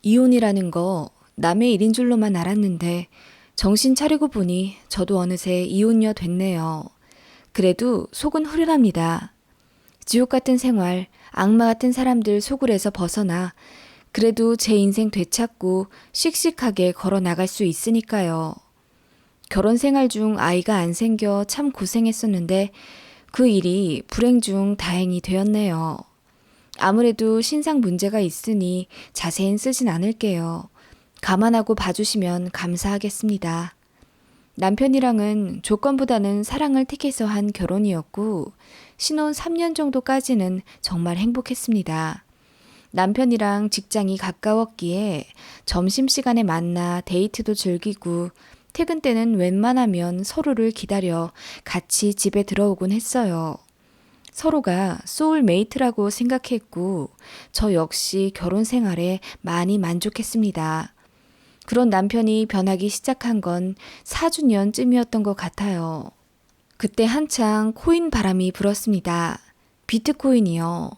이혼이라는 거 남의 일인 줄로만 알았는데 정신 차리고 보니 저도 어느새 이혼녀 됐네요. 그래도 속은 후련합니다. 지옥 같은 생활, 악마 같은 사람들 소굴에서 벗어나 그래도 제 인생 되찾고 씩씩하게 걸어 나갈 수 있으니까요. 결혼 생활 중 아이가 안 생겨 참 고생했었는데 그 일이 불행 중 다행이 되었네요. 아무래도 신상 문제가 있으니 자세히 쓰진 않을게요. 감안하고 봐주시면 감사하겠습니다. 남편이랑은 조건보다는 사랑을 택해서 한 결혼이었고, 신혼 3년 정도까지는 정말 행복했습니다. 남편이랑 직장이 가까웠기에 점심시간에 만나 데이트도 즐기고, 퇴근 때는 웬만하면 서로를 기다려 같이 집에 들어오곤 했어요. 서로가 소울메이트라고 생각했고, 저 역시 결혼 생활에 많이 만족했습니다. 그런 남편이 변하기 시작한 건 4주년쯤이었던 것 같아요. 그때 한창 코인 바람이 불었습니다. 비트코인이요.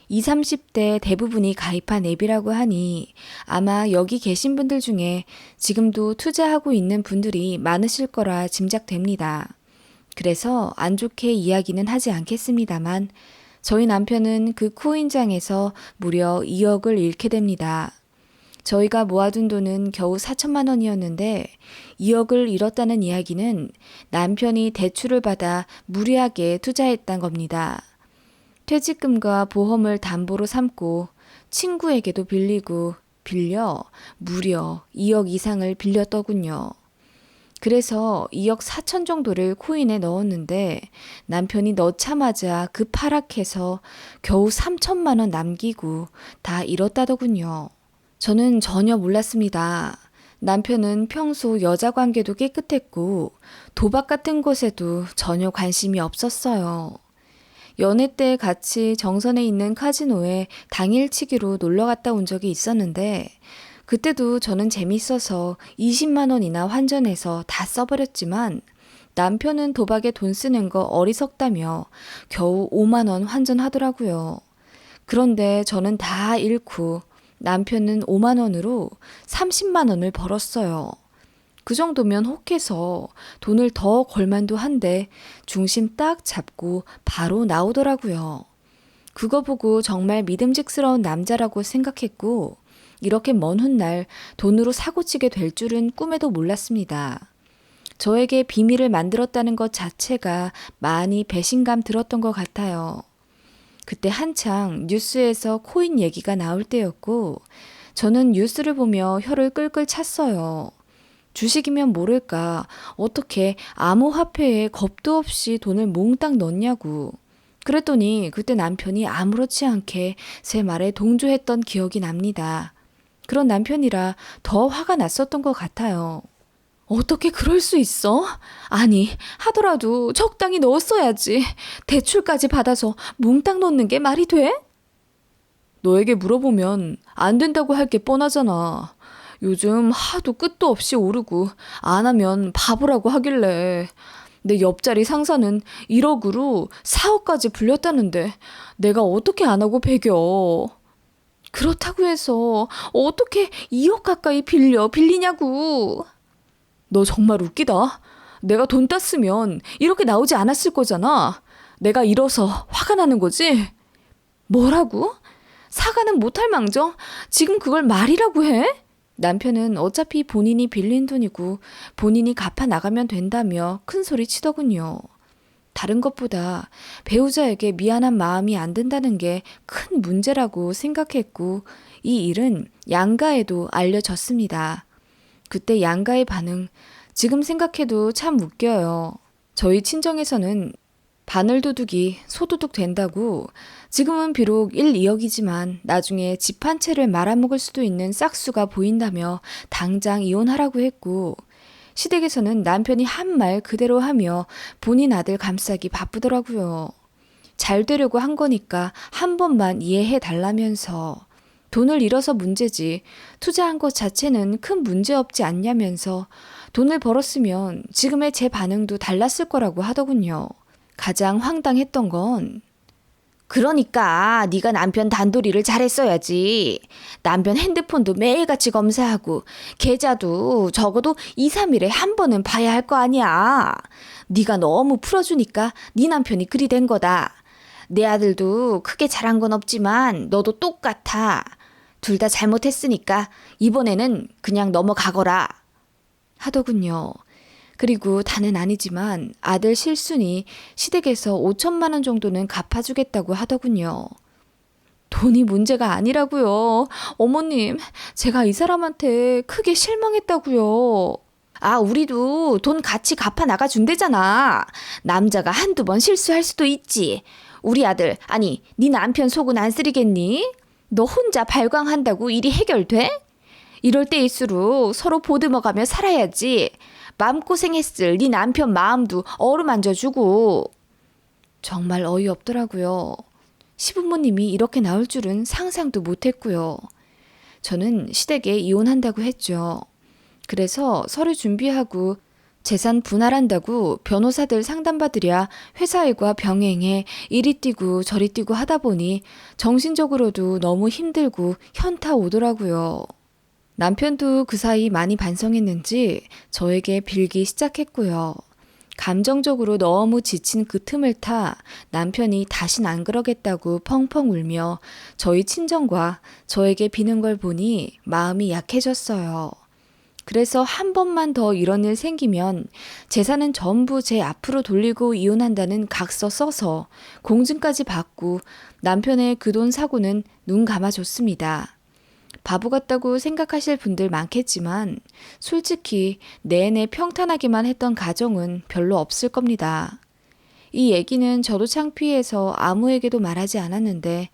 20, 30대 대부분이 가입한 앱이라고 하니 아마 여기 계신 분들 중에 지금도 투자하고 있는 분들이 많으실 거라 짐작됩니다. 그래서 안 좋게 이야기는 하지 않겠습니다만 저희 남편은 그 코인장에서 무려 2억을 잃게 됩니다. 저희가 모아둔 돈은 겨우 4천만 원이었는데 2억을 잃었다는 이야기는 남편이 대출을 받아 무리하게 투자했단 겁니다. 퇴직금과 보험을 담보로 삼고 친구에게도 빌려 무려 2억 이상을 빌렸더군요. 그래서 2억 4천 정도를 코인에 넣었는데 남편이 넣자마자 급하락해서 겨우 3천만 원 남기고 다 잃었다더군요. 저는 전혀 몰랐습니다. 남편은 평소 여자 관계도 깨끗했고 도박 같은 것에도 전혀 관심이 없었어요. 연애 때 같이 정선에 있는 카지노에 당일치기로 놀러 갔다 온 적이 있었는데 그때도 저는 재밌어서 20만 원이나 환전해서 다 써버렸지만 남편은 도박에 돈 쓰는 거 어리석다며 겨우 5만 원 환전하더라고요. 그런데 저는 다 잃고 남편은 5만 원으로 30만 원을 벌었어요. 그 정도면 혹해서 돈을 더 걸만도 한데 중심 딱 잡고 바로 나오더라고요. 그거 보고 정말 믿음직스러운 남자라고 생각했고 이렇게 먼 훗날 돈으로 사고치게 될 줄은 꿈에도 몰랐습니다. 저에게 비밀을 만들었다는 것 자체가 많이 배신감 들었던 것 같아요. 그때 한창 뉴스에서 코인 얘기가 나올 때였고 저는 뉴스를 보며 혀를 끌끌 찼어요. 주식이면 모를까 어떻게 암호화폐에 겁도 없이 돈을 몽땅 넣냐고. 그랬더니 그때 남편이 아무렇지 않게 제 말에 동조했던 기억이 납니다. 그런 남편이라 더 화가 났었던 것 같아요. 어떻게 그럴 수 있어? 아니, 하더라도 적당히 넣었어야지. 대출까지 받아서 몽땅 넣는 게 말이 돼? 너에게 물어보면 안 된다고 할 게 뻔하잖아. 요즘 하도 끝도 없이 오르고 안 하면 바보라고 하길래 내 옆자리 상사는 1억으로 4억까지 불렸다는데 내가 어떻게 안 하고 배겨. 그렇다고 해서 어떻게 2억 가까이 빌리냐고. 너 정말 웃기다. 내가 돈 땄으면 이렇게 나오지 않았을 거잖아. 내가 잃어서 화가 나는 거지? 뭐라고? 사과는 못할 망정? 지금 그걸 말이라고 해? 남편은 어차피 본인이 빌린 돈이고 본인이 갚아 나가면 된다며 큰 소리 치더군요. 다른 것보다 배우자에게 미안한 마음이 안 든다는 게 큰 문제라고 생각했고 이 일은 양가에도 알려졌습니다. 그때 양가의 반응, 지금 생각해도 참 웃겨요. 저희 친정에서는 바늘도둑이 소도둑 된다고 지금은 비록 1, 2억이지만 나중에 집 한 채를 말아먹을 수도 있는 싹수가 보인다며 당장 이혼하라고 했고 시댁에서는 남편이 한 말 그대로 하며 본인 아들 감싸기 바쁘더라고요. 잘 되려고 한 거니까 한 번만 이해해 달라면서 돈을 잃어서 문제지 투자한 것 자체는 큰 문제 없지 않냐면서 돈을 벌었으면 지금의 제 반응도 달랐을 거라고 하더군요. 가장 황당했던 건 그러니까 네가 남편 단도리를 잘했어야지. 남편 핸드폰도 매일같이 검사하고 계좌도 적어도 2, 3일에 한 번은 봐야 할 거 아니야. 네가 너무 풀어주니까 네 남편이 그리 된 거다. 내 아들도 크게 잘한 건 없지만 너도 똑같아. 둘 다 잘못했으니까 이번에는 그냥 넘어가거라. 하더군요. 그리고 다는 아니지만 아들 실순이 시댁에서 5천만 원 정도는 갚아주겠다고 하더군요. 돈이 문제가 아니라고요. 어머님, 제가 이 사람한테 크게 실망했다고요. 아, 우리도 돈 같이 갚아 나가준대잖아. 남자가 한두 번 실수할 수도 있지. 우리 아들, 아니, 네 남편 속은 안 쓰리겠니? 너 혼자 발광한다고 일이 해결돼? 이럴 때일수록 서로 보듬어가며 살아야지. 마음고생했을 네 남편 마음도 어루만져주고. 정말 어이없더라고요. 시부모님이 이렇게 나올 줄은 상상도 못했고요. 저는 시댁에 이혼한다고 했죠. 그래서 서류 준비하고 재산 분할한다고 변호사들 상담받으랴 회사 일과 병행해 이리 뛰고 저리 뛰고 하다 보니 정신적으로도 너무 힘들고 현타 오더라고요. 남편도 그 사이 많이 반성했는지 저에게 빌기 시작했고요. 감정적으로 너무 지친 그 틈을 타 남편이 다신 안 그러겠다고 펑펑 울며 저희 친정과 저에게 비는 걸 보니 마음이 약해졌어요. 그래서 한 번만 더 이런 일 생기면 재산은 전부 제 앞으로 돌리고 이혼한다는 각서 써서 공증까지 받고 남편의 그 돈 사고는 눈 감아줬습니다. 바보 같다고 생각하실 분들 많겠지만 솔직히 내내 평탄하기만 했던 가정은 별로 없을 겁니다. 이 얘기는 저도 창피해서 아무에게도 말하지 않았는데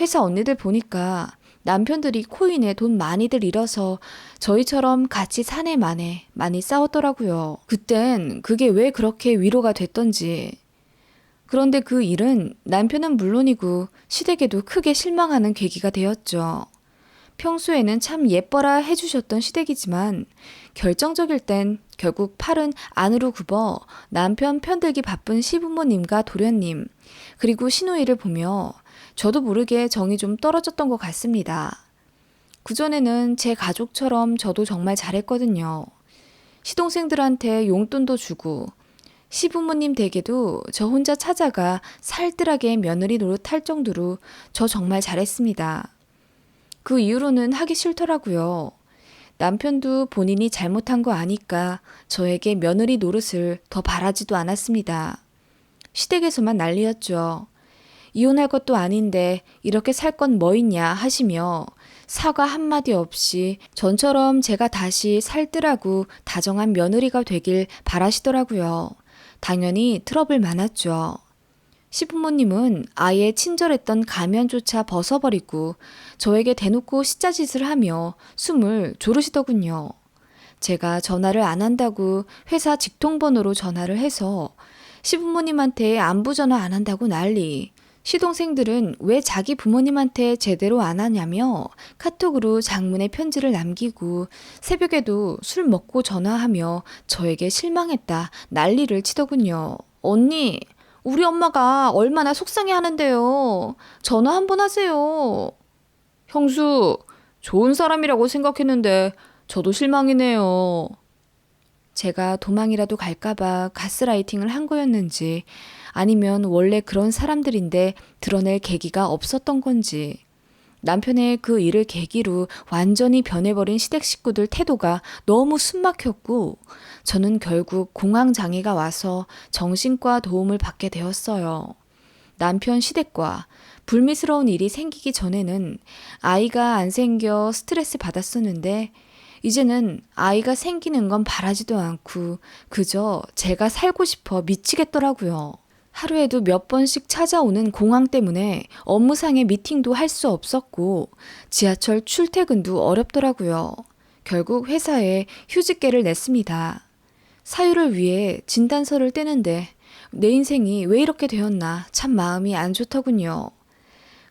회사 언니들 보니까 남편들이 코인에 돈 많이들 잃어서 저희처럼 같이 사내 만에 많이 싸웠더라고요. 그땐 그게 왜 그렇게 위로가 됐던지. 그런데 그 일은 남편은 물론이고 시댁에도 크게 실망하는 계기가 되었죠. 평소에는 참 예뻐라 해주셨던 시댁이지만 결정적일 땐 결국 팔은 안으로 굽어 남편 편들기 바쁜 시부모님과 도련님 그리고 시누이를 보며 저도 모르게 정이 좀 떨어졌던 것 같습니다. 그전에는 제 가족처럼 저도 정말 잘했거든요. 시동생들한테 용돈도 주고 시부모님 댁에도 저 혼자 찾아가 살뜰하게 며느리 노릇할 정도로 저 정말 잘했습니다. 그 이후로는 하기 싫더라고요. 남편도 본인이 잘못한 거 아니까 저에게 며느리 노릇을 더 바라지도 않았습니다. 시댁에서만 난리였죠. 이혼할 것도 아닌데 이렇게 살 건 뭐 있냐 하시며 사과 한마디 없이 전처럼 제가 다시 살뜰하고 다정한 며느리가 되길 바라시더라고요. 당연히 트러블 많았죠. 시부모님은 아예 친절했던 가면조차 벗어버리고 저에게 대놓고 시자짓을 하며 숨을 조르시더군요. 제가 전화를 안 한다고 회사 직통번호로 전화를 해서 시부모님한테 안부 전화 안 한다고 난리. 시동생들은 왜 자기 부모님한테 제대로 안 하냐며 카톡으로 장문의 편지를 남기고 새벽에도 술 먹고 전화하며 저에게 실망했다 난리를 치더군요. 언니, 우리 엄마가 얼마나 속상해 하는데요. 전화 한번 하세요. 형수, 좋은 사람이라고 생각했는데 저도 실망이네요. 제가 도망이라도 갈까봐 가스라이팅을 한 거였는지 아니면 원래 그런 사람들인데 드러낼 계기가 없었던 건지 남편의 그 일을 계기로 완전히 변해버린 시댁 식구들 태도가 너무 숨막혔고 저는 결국 공황장애가 와서 정신과 도움을 받게 되었어요. 남편 시댁과 불미스러운 일이 생기기 전에는 아이가 안 생겨 스트레스 받았었는데 이제는 아이가 생기는 건 바라지도 않고 그저 제가 살고 싶어 미치겠더라고요. 하루에도 몇 번씩 찾아오는 공황 때문에 업무상의 미팅도 할 수 없었고 지하철 출퇴근도 어렵더라고요. 결국 회사에 휴직계를 냈습니다. 사유를 위해 진단서를 떼는데 내 인생이 왜 이렇게 되었나 참 마음이 안 좋더군요.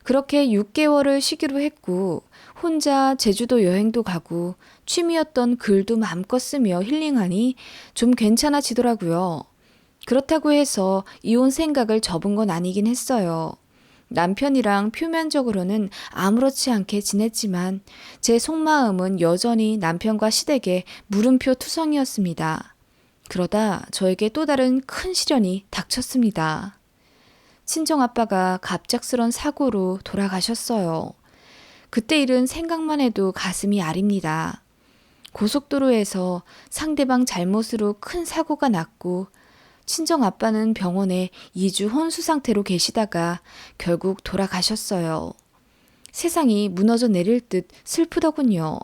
그렇게 6개월을 쉬기로 했고 혼자 제주도 여행도 가고 취미였던 글도 마음껏 쓰며 힐링하니 좀 괜찮아지더라고요. 그렇다고 해서 이혼 생각을 접은 건 아니긴 했어요. 남편이랑 표면적으로는 아무렇지 않게 지냈지만 제 속마음은 여전히 남편과 시댁의 물음표 투성이었습니다. 그러다 저에게 또 다른 큰 시련이 닥쳤습니다. 친정아빠가 갑작스런 사고로 돌아가셨어요. 그때 일은 생각만 해도 가슴이 아립니다. 고속도로에서 상대방 잘못으로 큰 사고가 났고 친정아빠는 병원에 2주 혼수 상태로 계시다가 결국 돌아가셨어요. 세상이 무너져 내릴 듯 슬프더군요.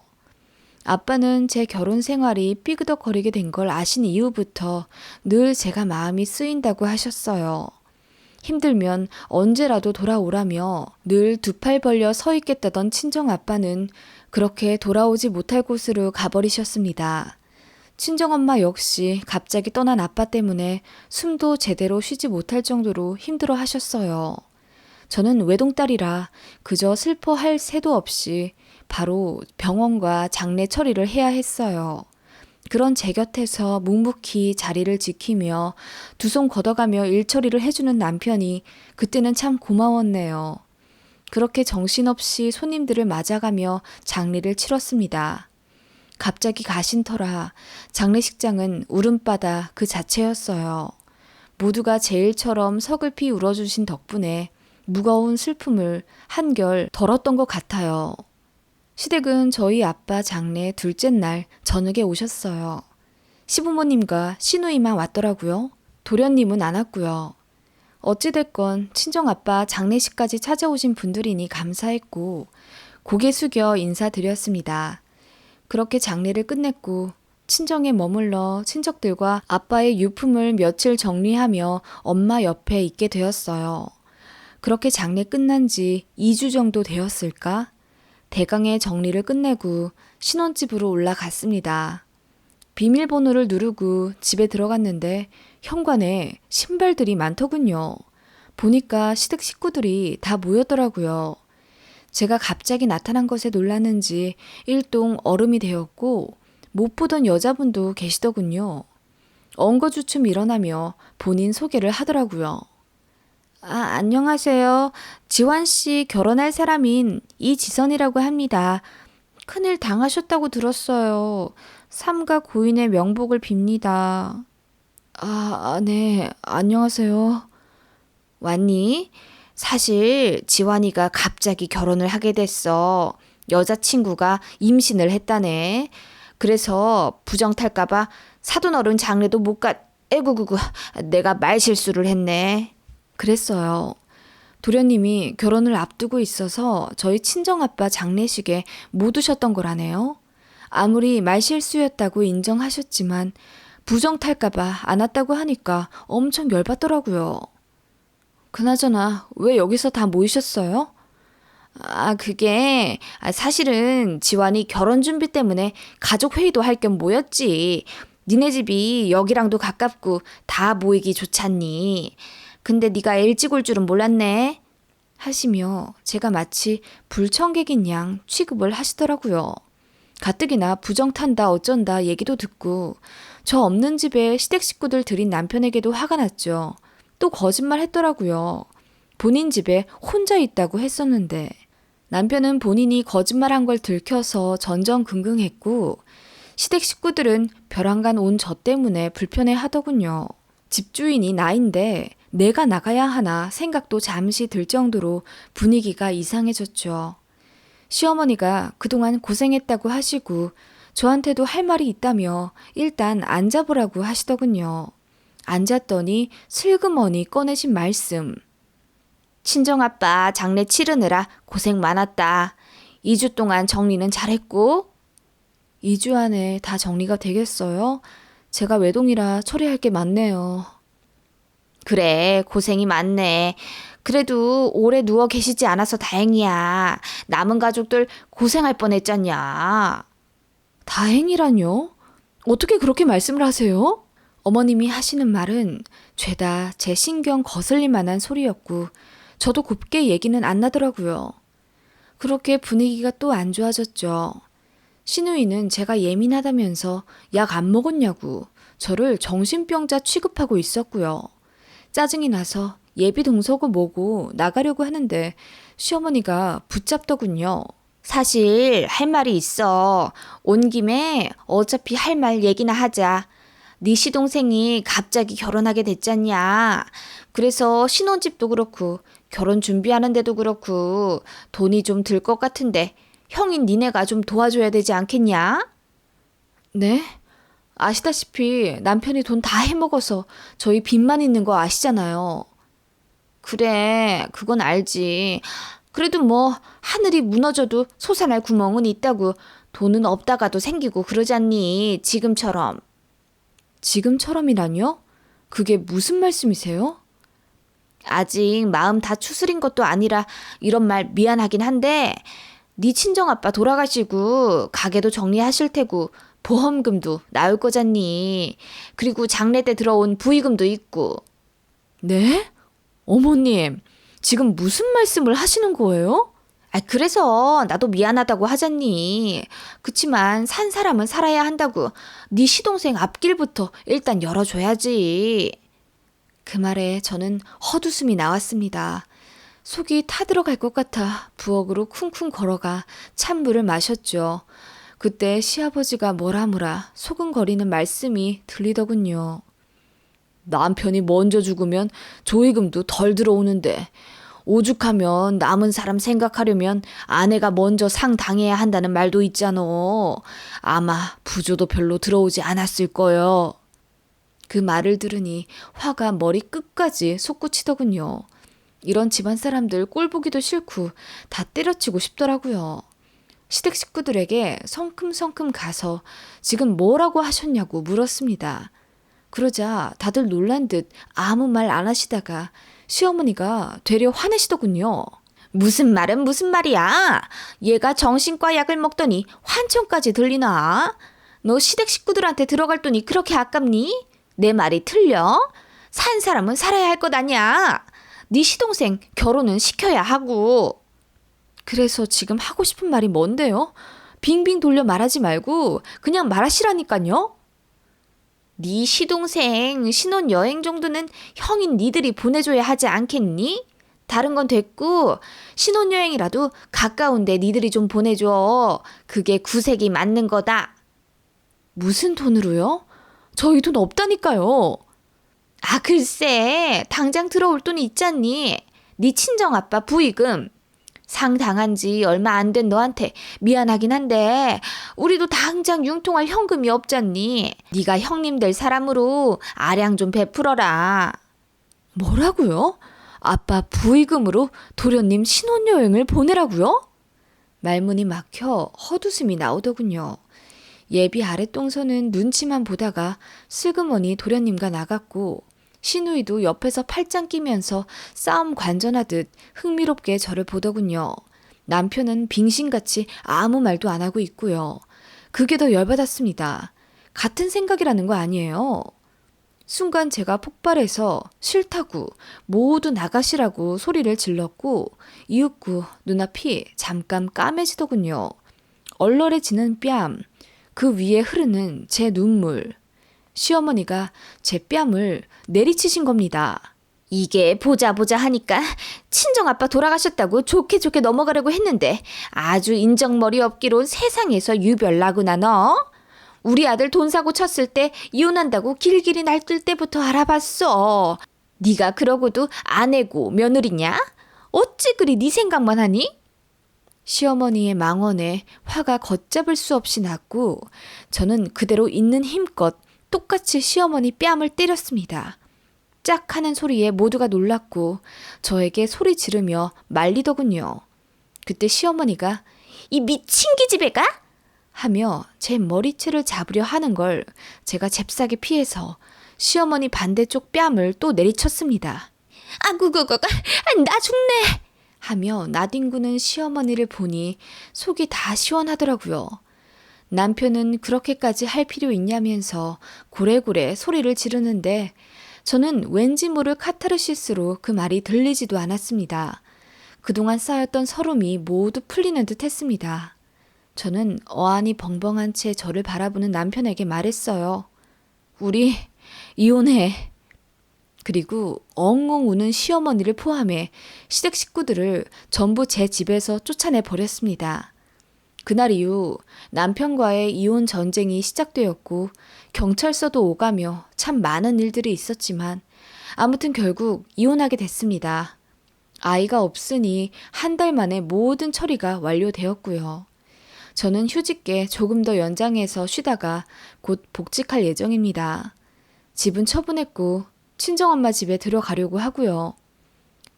아빠는 제 결혼 생활이 삐그덕거리게 된 걸 아신 이후부터 늘 제가 마음이 쓰인다고 하셨어요. 힘들면 언제라도 돌아오라며 늘 두 팔 벌려 서 있겠다던 친정아빠는 그렇게 돌아오지 못할 곳으로 가버리셨습니다. 친정엄마 역시 갑자기 떠난 아빠 때문에 숨도 제대로 쉬지 못할 정도로 힘들어 하셨어요. 저는 외동딸이라 그저 슬퍼할 새도 없이 바로 병원과 장례 처리를 해야 했어요. 그런 제 곁에서 묵묵히 자리를 지키며 두 손 걷어가며 일 처리를 해주는 남편이 그때는 참 고마웠네요. 그렇게 정신없이 손님들을 맞아가며 장례를 치렀습니다. 갑자기 가신 터라 장례식장은 울음바다 그 자체였어요. 모두가 제 일처럼 서글피 울어주신 덕분에 무거운 슬픔을 한결 덜었던 것 같아요. 시댁은 저희 아빠 장례 둘째 날 저녁에 오셨어요. 시부모님과 시누이만 왔더라고요. 도련님은 안 왔고요. 어찌됐건 친정아빠 장례식까지 찾아오신 분들이니 감사했고 고개 숙여 인사드렸습니다. 그렇게 장례를 끝냈고 친정에 머물러 친척들과 아빠의 유품을 며칠 정리하며 엄마 옆에 있게 되었어요. 그렇게 장례 끝난 지 2주 정도 되었을까? 대강의 정리를 끝내고 신혼집으로 올라갔습니다. 비밀번호를 누르고 집에 들어갔는데 현관에 신발들이 많더군요. 보니까 시댁 식구들이 다 모였더라고요. 제가 갑자기 나타난 것에 놀랐는지 일동 얼음이 되었고 못 보던 여자분도 계시더군요. 엉거주춤 일어나며 본인 소개를 하더라고요. 안녕하세요. 지환 씨 결혼할 사람인 이지선이라고 합니다. 큰일 당하셨다고 들었어요. 삼가 고인의 명복을 빕니다. 네. 안녕하세요. 왔니? 사실 지환이가 갑자기 결혼을 하게 됐어. 여자친구가 임신을 했다네. 그래서 부정 탈까봐 사돈어른 장례도 못 에구구구, 내가 말실수를 했네. 그랬어요. 도련님이 결혼을 앞두고 있어서 저희 친정아빠 장례식에 못 오셨던 거라네요. 아무리 말실수였다고 인정하셨지만 부정 탈까봐 안 왔다고 하니까 엄청 열받더라고요. 그나저나 왜 여기서 다 모이셨어요? 그게 사실은 지환이 결혼 준비 때문에 가족 회의도 할 겸 모였지. 니네 집이 여기랑도 가깝고 다 모이기 좋잖니. 근데 네가 일찍 올 줄은 몰랐네. 하시며 제가 마치 불청객인 양 취급을 하시더라고요. 가뜩이나 부정탄다 어쩐다 얘기도 듣고 저 없는 집에 시댁 식구들 들인 남편에게도 화가 났죠. 또 거짓말 했더라고요. 본인 집에 혼자 있다고 했었는데 남편은 본인이 거짓말한 걸 들켜서 전전긍긍했고 시댁 식구들은 벼랑간 온 저 때문에 불편해 하더군요. 집주인이 나인데 내가 나가야 하나 생각도 잠시 들 정도로 분위기가 이상해졌죠. 시어머니가 그동안 고생했다고 하시고 저한테도 할 말이 있다며 일단 앉아보라고 하시더군요. 앉았더니 슬그머니 꺼내신 말씀. 친정아빠 장례 치르느라 고생 많았다. 2주 동안 정리는 잘했고? 2주 안에 다 정리가 되겠어요? 제가 외동이라 처리할 게 많네요. 그래, 고생이 많네. 그래도 오래 누워 계시지 않아서 다행이야. 남은 가족들 고생할 뻔했잖냐. 다행이라뇨? 어떻게 그렇게 말씀을 하세요? 어머님이 하시는 말은 죄다 제 신경 거슬릴 만한 소리였고 저도 곱게 얘기는 안 나더라고요. 그렇게 분위기가 또 안 좋아졌죠. 시누이는 제가 예민하다면서 약 안 먹었냐고 저를 정신병자 취급하고 있었고요. 짜증이 나서 예비 동서고 뭐고 나가려고 하는데 시어머니가 붙잡더군요. 사실 할 말이 있어. 온 김에 어차피 할 말 얘기나 하자. 네 시동생이 갑자기 결혼하게 됐잖냐. 그래서 신혼집도 그렇고 결혼 준비하는데도 그렇고 돈이 좀 들 것 같은데 형인 니네가 좀 도와줘야 되지 않겠냐? 네? 아시다시피 남편이 돈 다 해먹어서 저희 빚만 있는 거 아시잖아요. 그래, 그건 알지. 그래도 뭐 하늘이 무너져도 솟아날 구멍은 있다고 돈은 없다가도 생기고 그러잖니, 지금처럼. 지금처럼이라뇨? 그게 무슨 말씀이세요? 아직 마음 다 추스린 것도 아니라 이런 말 미안하긴 한데 네 친정아빠 돌아가시고 가게도 정리하실 테고 보험금도 나올 거잖니. 그리고 장래 때 들어온 부의금도 있고. 네? 어머님, 지금 무슨 말씀을 하시는 거예요? 그래서 나도 미안하다고 하잖니. 그치만 산 사람은 살아야 한다고 네 시동생 앞길부터 일단 열어줘야지. 그 말에 저는 헛웃음이 나왔습니다. 속이 타들어갈 것 같아 부엌으로 쿵쿵 걸어가 찬물을 마셨죠. 그때 시아버지가 뭐라 소근거리는 말씀이 들리더군요. 남편이 먼저 죽으면 조의금도 덜 들어오는데 오죽하면 남은 사람 생각하려면 아내가 먼저 상 당해야 한다는 말도 있잖아. 아마 부조도 별로 들어오지 않았을 거요. 그 말을 들으니 화가 머리 끝까지 솟구치더군요. 이런 집안 사람들 꼴 보기도 싫고 다 때려치고 싶더라고요. 시댁 식구들에게 성큼성큼 가서 지금 뭐라고 하셨냐고 물었습니다. 그러자 다들 놀란 듯 아무 말 안 하시다가 시어머니가 되려 화내시더군요. 무슨 말은 무슨 말이야? 얘가 정신과 약을 먹더니 환청까지 들리나? 너 시댁 식구들한테 들어갈 돈이 그렇게 아깝니? 내 말이 틀려? 산 사람은 살아야 할 것 아니야. 네 시동생 결혼은 시켜야 하고. 그래서 지금 하고 싶은 말이 뭔데요? 빙빙 돌려 말하지 말고 그냥 말하시라니까요. 네 시동생 신혼여행 정도는 형인 니들이 보내줘야 하지 않겠니? 다른 건 됐고 신혼여행이라도 가까운데 니들이 좀 보내줘. 그게 구색이 맞는 거다. 무슨 돈으로요? 저희 돈 없다니까요. 글쎄 당장 들어올 돈이 있잖니. 네 친정아빠 부의금. 상 당한 지 얼마 안 된 너한테 미안하긴 한데 우리도 당장 융통할 현금이 없잖니. 네가 형님 될 사람으로 아량 좀 베풀어라. 뭐라고요? 아빠 부의금으로 도련님 신혼여행을 보내라고요? 말문이 막혀 헛웃음이 나오더군요. 예비 아랫동서는 눈치만 보다가 슬그머니 도련님과 나갔고 시누이도 옆에서 팔짱 끼면서 싸움 관전하듯 흥미롭게 저를 보더군요. 남편은 빙신같이 아무 말도 안 하고 있고요. 그게 더 열받았습니다. 같은 생각이라는 거 아니에요. 순간 제가 폭발해서 싫다고 모두 나가시라고 소리를 질렀고 이윽고 눈앞이 잠깐 까매지더군요. 얼얼해지는 뺨, 그 위에 흐르는 제 눈물. 시어머니가 제 뺨을 내리치신 겁니다. 이게 보자 하니까 친정아빠 돌아가셨다고 좋게 넘어가려고 했는데 아주 인정머리 없기로 세상에서 유별나구나 너. 우리 아들 돈 사고 쳤을 때 이혼한다고 길길이 날뛸 때부터 알아봤어. 네가 그러고도 아내고 며느리냐? 어찌 그리 네 생각만 하니? 시어머니의 망언에 화가 걷잡을 수 없이 났고 저는 그대로 있는 힘껏 똑같이 시어머니 뺨을 때렸습니다. 짝 하는 소리에 모두가 놀랐고 저에게 소리 지르며 말리더군요. 그때 시어머니가 이 미친 기집애가? 하며 제 머리채를 잡으려 하는 걸 제가 잽싸게 피해서 시어머니 반대쪽 뺨을 또 내리쳤습니다. 나 죽네! 하며 나뒹구는 시어머니를 보니 속이 다 시원하더라고요. 남편은 그렇게까지 할 필요 있냐면서 고래고래 소리를 지르는데 저는 왠지 모를 카타르시스로 그 말이 들리지도 않았습니다. 그동안 쌓였던 서름이 모두 풀리는 듯 했습니다. 저는 어안이 벙벙한 채 저를 바라보는 남편에게 말했어요. 우리 이혼해. 그리고 엉엉 우는 시어머니를 포함해 시댁 식구들을 전부 제 집에서 쫓아내 버렸습니다. 그날 이후 남편과의 이혼 전쟁이 시작되었고 경찰서도 오가며 참 많은 일들이 있었지만 아무튼 결국 이혼하게 됐습니다. 아이가 없으니 한 달 만에 모든 처리가 완료되었고요. 저는 휴직계 조금 더 연장해서 쉬다가 곧 복직할 예정입니다. 집은 처분했고 친정엄마 집에 들어가려고 하고요.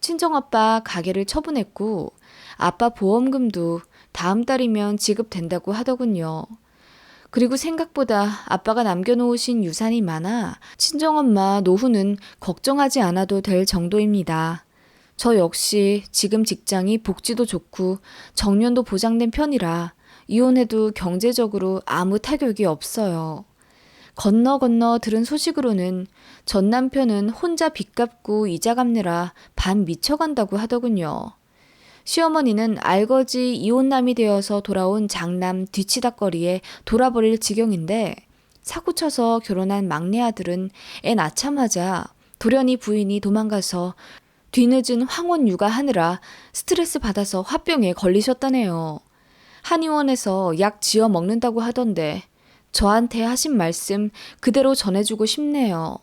친정아빠 가게를 처분했고 아빠 보험금도 다음 달이면 지급된다고 하더군요. 그리고 생각보다 아빠가 남겨놓으신 유산이 많아 친정엄마 노후는 걱정하지 않아도 될 정도입니다. 저 역시 지금 직장이 복지도 좋고 정년도 보장된 편이라 이혼해도 경제적으로 아무 타격이 없어요. 건너 들은 소식으로는 전 남편은 혼자 빚 갚고 이자 갚느라 반 미쳐간다고 하더군요. 시어머니는 알거지 이혼남이 되어서 돌아온 장남 뒤치다꺼리에 돌아버릴 지경인데 사고쳐서 결혼한 막내 아들은 애 낳자마자 돌연히 부인이 도망가서 뒤늦은 황혼 육아하느라 스트레스 받아서 화병에 걸리셨다네요. 한의원에서 약 지어 먹는다고 하던데 저한테 하신 말씀 그대로 전해주고 싶네요.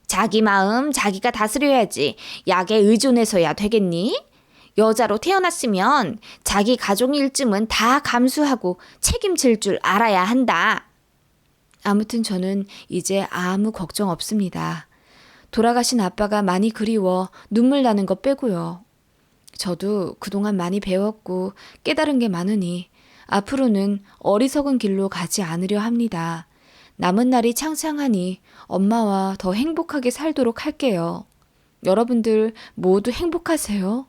자기 마음 자기가 다스려야지 약에 의존해서야 되겠니? 여자로 태어났으면 자기 가족 일쯤은 다 감수하고 책임질 줄 알아야 한다. 아무튼 저는 이제 아무 걱정 없습니다. 돌아가신 아빠가 많이 그리워 눈물 나는 것 빼고요. 저도 그동안 많이 배웠고 깨달은 게 많으니 앞으로는 어리석은 길로 가지 않으려 합니다. 남은 날이 창창하니 엄마와 더 행복하게 살도록 할게요. 여러분들 모두 행복하세요.